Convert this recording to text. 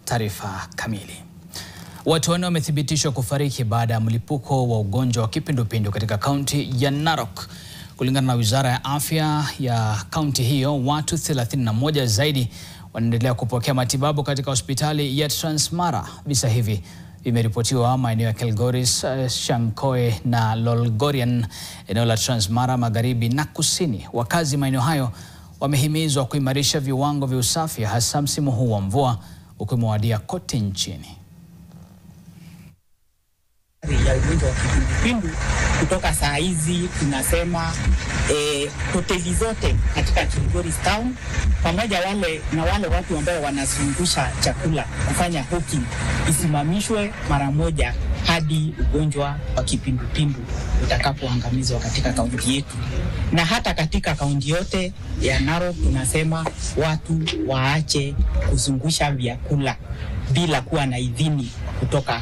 taarifa kamili. Watu wanne wamethibitishwa kufariki baada ya mlipuko wa ugonjwa wa kipindupindu katika kaunti ya Narok. Kulingana na Wizara ya Afya ya kaunti hiyo, watu 31 zaidi wanaendelea kupokea matibabu katika hospitali ya Transmara. Visa hivi vimeripotiwa maeneo ya Kilgoris, Shankoe na Lolgorian, eneo la Transmara magharibi na kusini. Wakazi maeneo hayo wamehimizwa kuimarisha viwango vya usafi hasa msimu huu wa mvua ukimewadia kote nchini. Ya ugonjwa wa kipindupindu kutoka saa hizi tunasema hoteli zote katika Kilgoris town pamoja na wale watu ambao wanazungusha chakula kufanya hawking isimamishwe mara moja hadi ugonjwa wa kipindupindu utakapoangamizwa katika kaunti yetu. Na hata katika kaunti yote ya Narok tunasema watu waache kuzungusha vyakula bila kuwa na idhini kutoka